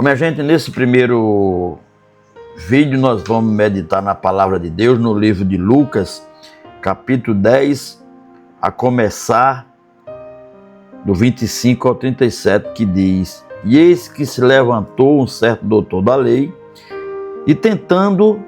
Minha gente, nesse primeiro vídeo nós vamos meditar na palavra de Deus no livro de Lucas, capítulo 10, a começar do 25 ao 37, que diz: E eis que se levantou um certo doutor da lei, e tentando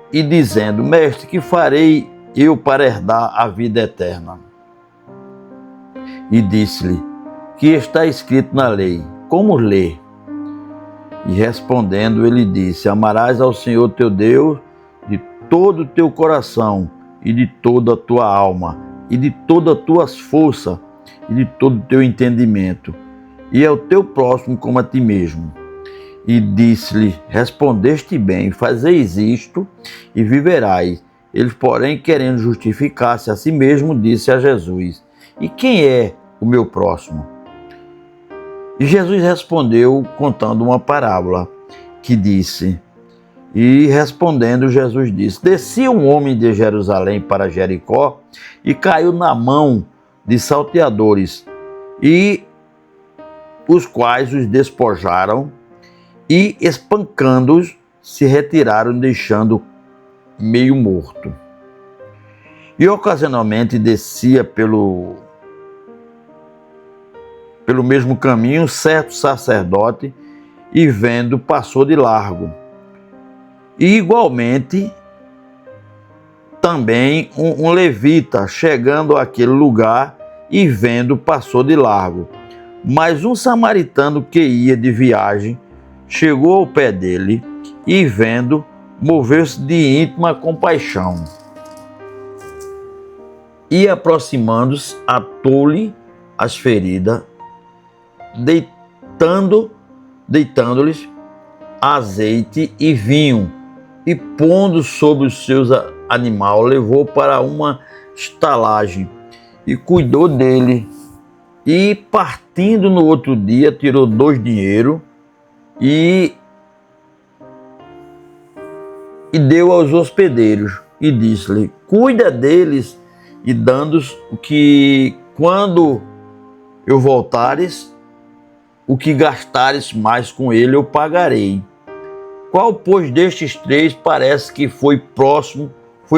e dizendo: Mestre, que farei eu para herdar a vida eterna? E disse-lhe: Que está escrito na lei, como ler? E respondendo, ele disse: Amarás ao Senhor teu Deus de todo o teu coração, e de toda a tua alma, e de toda a tua força, e de todo o teu entendimento, e ao teu próximo como a ti mesmo. E disse-lhe: Respondeste bem, fazeis isto e viverais. Ele, porém, querendo justificar-se a si mesmo, disse a Jesus: E quem é o meu próximo? E Jesus respondeu, contando uma parábola, que disse: E respondendo, Jesus disse: Descia um homem de Jerusalém para Jericó, e caiu na mão de salteadores, e os quais os despojaram, e espancando-os, se retiraram, deixando meio morto. E ocasionalmente descia pelo mesmo caminho certo sacerdote, e vendo, passou de largo. E igualmente também um levita, chegando àquele lugar e vendo, passou de largo. Mas um samaritano que ia de viagem chegou ao pé dele e vendo, moveu-se de íntima compaixão. E aproximando-se, atou-lhe as feridas, deitando-lhes azeite e vinho, e pondo sobre os seus animais, levou para uma estalagem e cuidou dele. E partindo no outro dia, tirou 2 dinheiros e deu aos hospedeiros, e disse-lhe: Cuida deles, e dando-os o que, quando eu voltares, o que gastares mais com ele, eu pagarei. Qual, pois, destes 3 parece que foi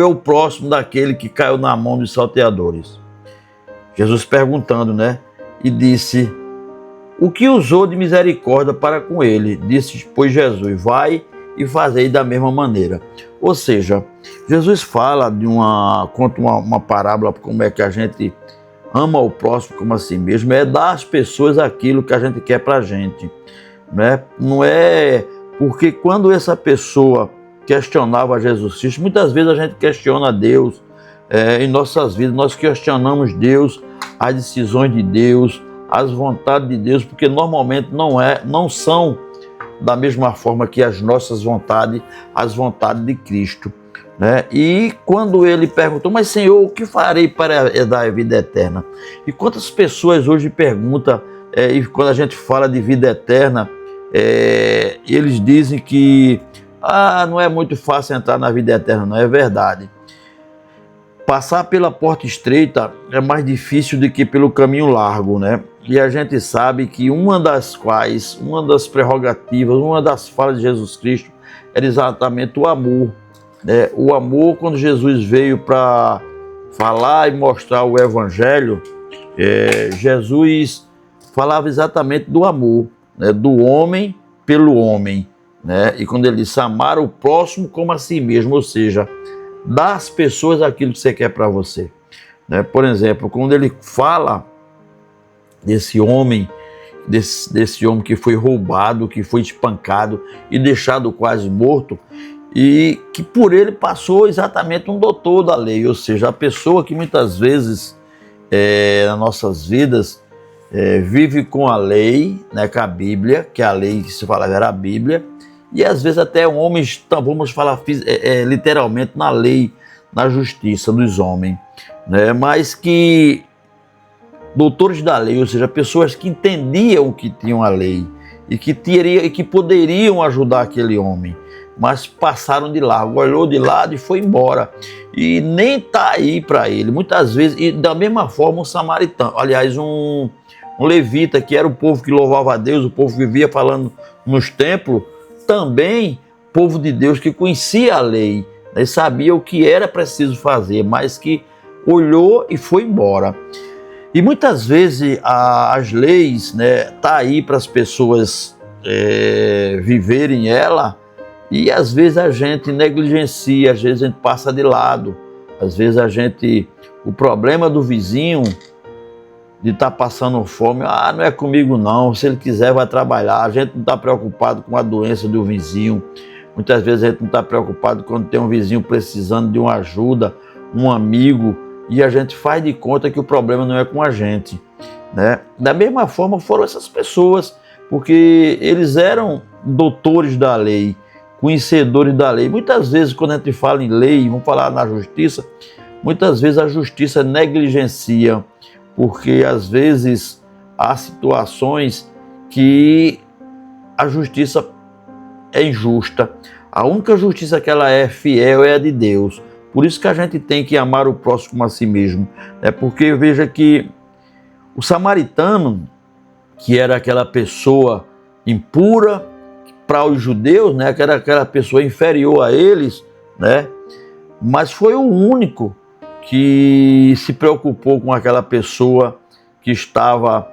ao próximo daquele que caiu na mão dos salteadores? Jesus perguntando, e disse: O que usou de misericórdia para com ele? Disse, pois, Jesus: Vai e fazei da mesma maneira. Ou seja, Jesus fala conta uma parábola, como é que a gente ama o próximo como a si mesmo, é dar às pessoas aquilo que a gente quer para a gente, Não é porque quando essa pessoa questionava Jesus Cristo, muitas vezes a gente questiona Deus em nossas vidas, nós questionamos Deus, as decisões de Deus, as vontades de Deus, porque normalmente não são da mesma forma que as nossas vontades, as vontades de Cristo. E quando ele perguntou: Mas Senhor, o que farei para dar a vida eterna? E quantas pessoas hoje perguntam, e quando a gente fala de vida eterna, eles dizem que não é muito fácil entrar na vida eterna. Não é verdade. Passar pela porta estreita é mais difícil do que pelo caminho largo, E a gente sabe que uma das prerrogativas, uma das falas de Jesus Cristo era exatamente o amor. O amor, quando Jesus veio para falar e mostrar o Evangelho, Jesus falava exatamente do amor, do homem pelo homem, E quando ele disse: amar o próximo como a si mesmo, ou seja, dar às pessoas aquilo que você quer para você. Por exemplo, quando ele fala desse homem que foi roubado, que foi espancado e deixado quase morto, e que por ele passou exatamente um doutor da lei, ou seja, a pessoa que muitas vezes nas nossas vidas vive com a lei, com a Bíblia, que a lei que se falava era a Bíblia, e às vezes até homens, vamos falar literalmente na lei, na justiça dos homens, mas que doutores da lei, ou seja, pessoas que entendiam que tinham a lei e que poderiam ajudar aquele homem, mas passaram de largo, olhou de lado e foi embora, e nem está aí para ele, muitas vezes. E da mesma forma um samaritano, aliás, um um levita, que era o povo que louvava a Deus, o povo que vivia falando nos templos, também povo de Deus que conhecia a lei, né, sabia o que era preciso fazer, mas que olhou e foi embora. E muitas vezes as leis, né, tá aí para as pessoas viverem ela, e às vezes a gente negligencia, às vezes a gente passa de lado, às vezes o problema do vizinho de estar passando fome, não é comigo não, se ele quiser vai trabalhar, a gente não está preocupado com a doença do vizinho, muitas vezes a gente não está preocupado quando tem um vizinho precisando de uma ajuda, um amigo, e a gente faz de conta que o problema não é com a gente, né? Da mesma forma foram essas pessoas, porque eles eram doutores da lei, conhecedores da lei. Muitas vezes quando a gente fala em lei, vamos falar na justiça, muitas vezes a justiça negligencia, porque às vezes há situações que a justiça é injusta. A única justiça que ela é fiel é a de Deus. Por isso que a gente tem que amar o próximo como a si mesmo. Porque veja que o samaritano, que era aquela pessoa impura para os judeus, né, que era aquela pessoa inferior a eles, né, mas foi o único que se preocupou com aquela pessoa que estava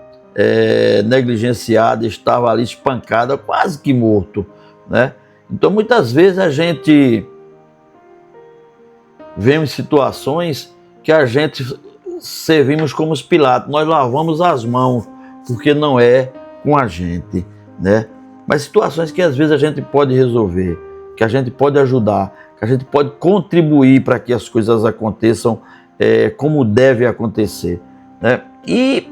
negligenciada, estava ali espancada, quase que morto, né? Então muitas vezes a gente vemos situações que a gente servimos como os Pilatos, nós lavamos as mãos, porque não é com a gente, né? Mas situações que às vezes a gente pode resolver, que a gente pode ajudar, que a gente pode contribuir para que as coisas aconteçam como deve acontecer, né? E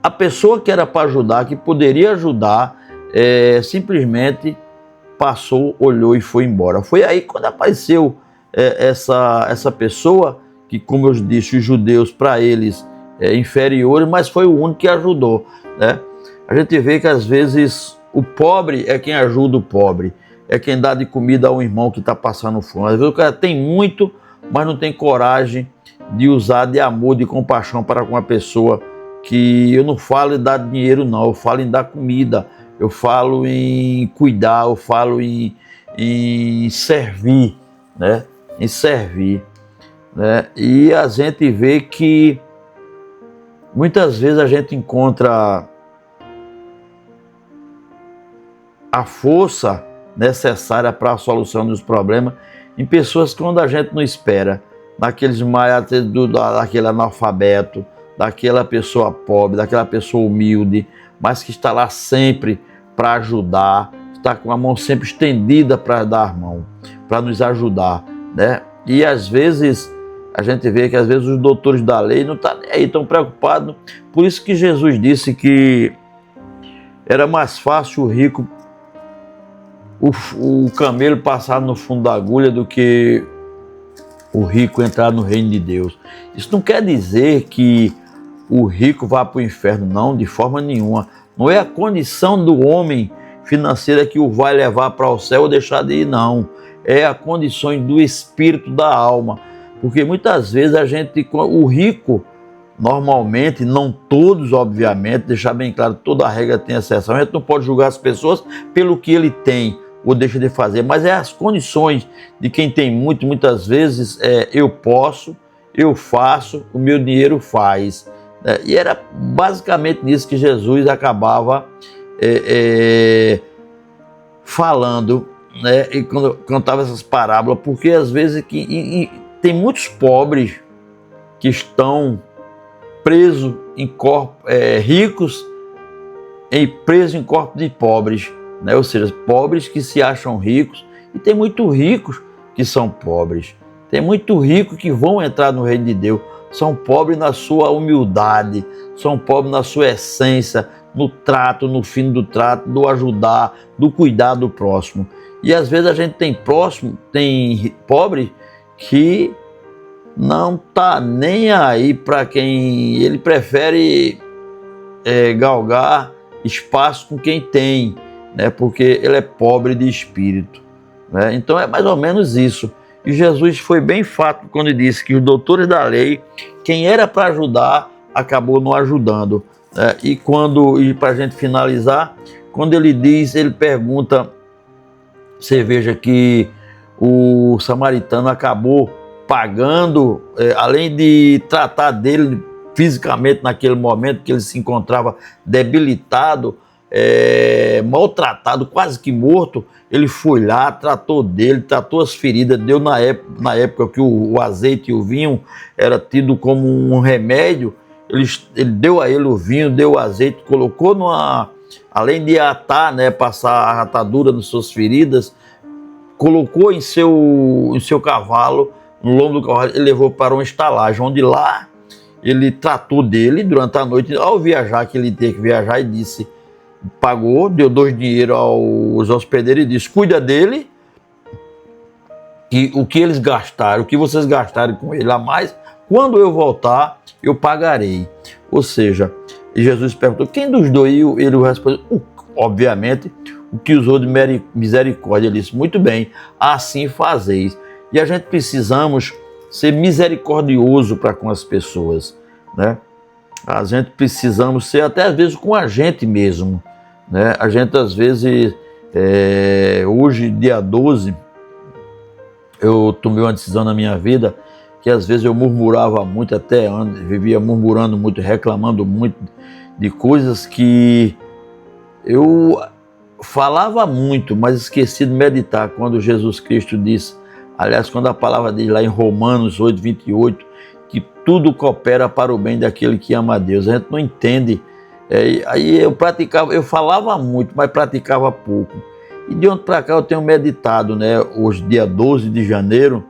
a pessoa que era para ajudar, que poderia ajudar, simplesmente passou, olhou e foi embora. Foi aí quando apareceu essa pessoa, que, como eu disse, os judeus, para eles, inferiores, mas foi o único que ajudou, né? A gente vê que às vezes o pobre é quem ajuda o pobre, é quem dá de comida a um irmão que está passando fome. Às vezes o cara tem muito, mas não tem coragem de usar de amor, de compaixão para com a pessoa, que eu não falo em dar dinheiro não, eu falo em dar comida, eu falo em cuidar, eu falo em servir, né? Em servir, né? E a gente vê que muitas vezes a gente encontra a força necessária para a solução dos problemas em pessoas que quando a gente não espera, naqueles daquele analfabeto, daquela pessoa pobre, daquela pessoa humilde, mas que está lá sempre para ajudar, está com a mão sempre estendida para dar a mão, para nos ajudar, né? E às vezes a gente vê que às vezes os doutores da lei não estão aí tão preocupados. Por isso que Jesus disse que era mais fácil o rico, o camelo passar no fundo da agulha do que o rico entrar no reino de Deus. Isso não quer dizer que o rico vá para o inferno, não, de forma nenhuma. Não é a condição do homem financeira que o vai levar para o céu ou deixar de ir, não. É a condição do espírito da alma. Porque muitas vezes o rico, normalmente, não todos, obviamente, deixar bem claro, toda a regra tem exceção, a gente não pode julgar as pessoas pelo que ele tem ou deixa de fazer, mas é as condições de quem tem muito, muitas vezes eu posso, eu faço, o meu dinheiro faz. E era basicamente nisso que Jesus acabava falando, né, e quando contava essas parábolas, porque às vezes tem muitos pobres que estão presos em corpos ricos e presos em corpos de pobres, né? Ou seja, pobres que se acham ricos, e tem muito ricos que são pobres, tem muito ricos que vão entrar no reino de Deus, são pobres na sua humildade, são pobres na sua essência, no trato, no fim do trato, do ajudar, do cuidar do próximo. E às vezes a gente tem pobre que não tá nem aí para quem, ele prefere galgar espaço com quem tem, né? Porque ele é pobre de espírito, né? Então é mais ou menos isso. E Jesus foi bem fato quando disse que os doutores da lei, quem era para ajudar, acabou não ajudando. E para a gente finalizar, quando ele pergunta, você veja que o samaritano acabou pagando, além de tratar dele fisicamente naquele momento que ele se encontrava debilitado, maltratado, quase que morto, ele foi lá, tratou dele, tratou as feridas, deu na época que o azeite e o vinho era tido como um remédio, ele deu a ele o vinho, deu o azeite, colocou além de atar, passar a atadura nas suas feridas, colocou em seu cavalo, no lombo do cavalo, ele levou para uma estalagem, onde lá ele tratou dele durante a noite, ao viajar, que ele teve que viajar, e disse, pagou, deu 2 dinheiros aos hospedeiros e disse, cuida dele, e o que eles gastaram, o que vocês gastaram com ele a mais, quando eu voltar, eu pagarei. Ou seja, Jesus perguntou, quem dos dois? Ele respondeu, obviamente, o que usou de misericórdia. Ele disse, muito bem, assim fazeis. E a gente precisamos ser misericordioso para com as pessoas, né? A gente precisamos ser até às vezes com a gente mesmo, né? A gente às vezes, hoje dia 12, eu tomei uma decisão na minha vida que às vezes eu murmurava muito, até vivia murmurando muito, reclamando muito de coisas que eu falava muito, mas esqueci de meditar quando Jesus Cristo disse, aliás, quando a palavra diz lá em Romanos 8, 28, que tudo coopera para o bem daquele que ama a Deus. A gente não entende. Aí eu falava muito, mas praticava pouco. E de ontem para cá eu tenho meditado, né, hoje, dia 12 de janeiro,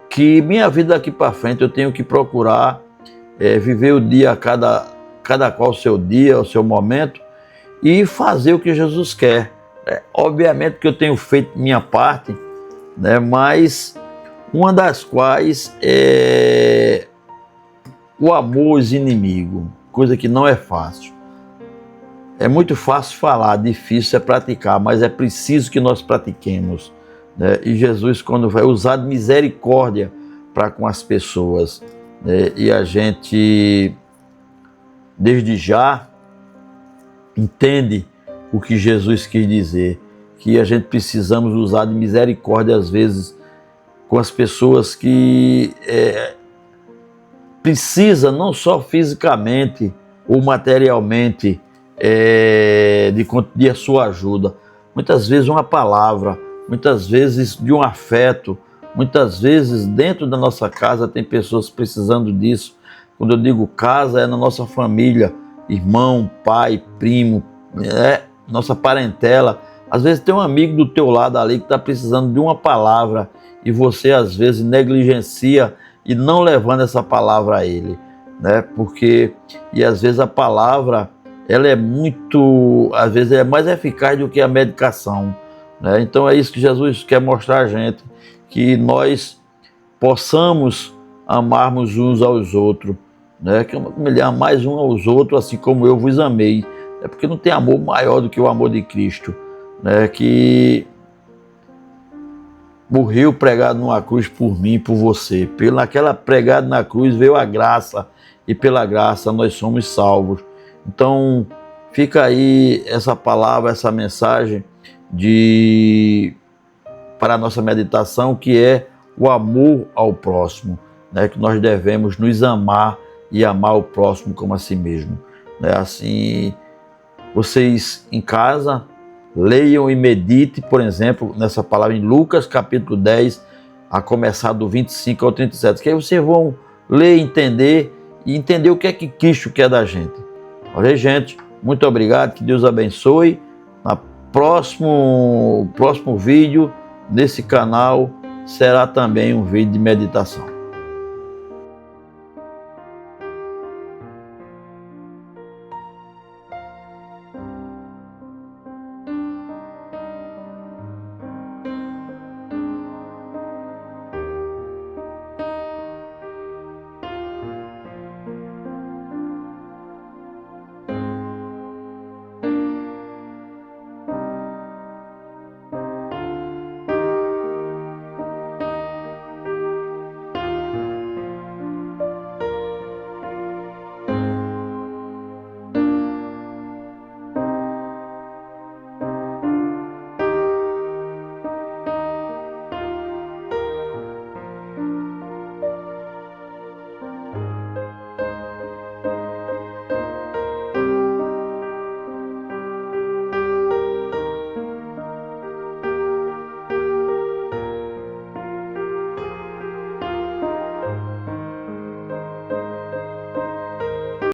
que minha vida daqui para frente eu tenho que procurar viver o dia, cada qual o seu dia, o seu momento, e fazer o que Jesus quer. Obviamente que eu tenho feito minha parte, né, mas uma das quais é o amor aos inimigos, coisa que não é fácil. É muito fácil falar, difícil é praticar, mas é preciso que nós pratiquemos, né? E Jesus, quando vai usar de misericórdia para com as pessoas, né? E a gente, desde já, entende o que Jesus quis dizer, que a gente precisamos usar de misericórdia às vezes com as pessoas que precisa não só fisicamente ou materialmente de a sua ajuda, muitas vezes uma palavra, muitas vezes de um afeto, muitas vezes dentro da nossa casa tem pessoas precisando disso. Quando eu digo casa, é na nossa família, irmão, pai, primo, nossa parentela. Às vezes tem um amigo do teu lado ali que está precisando de uma palavra e você às vezes negligencia e não levando essa palavra a ele, né? E às vezes a palavra, ela às vezes é mais eficaz do que a medicação, né? Então é isso que Jesus quer mostrar a gente, que nós possamos amarmos uns aos outros, né? Que ele amar uns aos outros assim como eu vos amei, porque não tem amor maior do que o amor de Cristo, né? Que morreu pregado numa cruz por mim e por você. Naquela pregada na cruz veio a graça, e pela graça nós somos salvos. Então fica aí essa palavra, essa mensagem para a nossa meditação, que é o amor ao próximo, né? Que nós devemos nos amar e amar o próximo como a si mesmo, né? Assim, vocês em casa leiam e meditem, por exemplo, nessa palavra em Lucas capítulo 10, a começar do 25 ao 37, que aí vocês vão ler, entender e entender o que é que Cristo quer da gente. Olha, gente, muito obrigado, que Deus abençoe. No próximo vídeo desse canal será também um vídeo de meditação.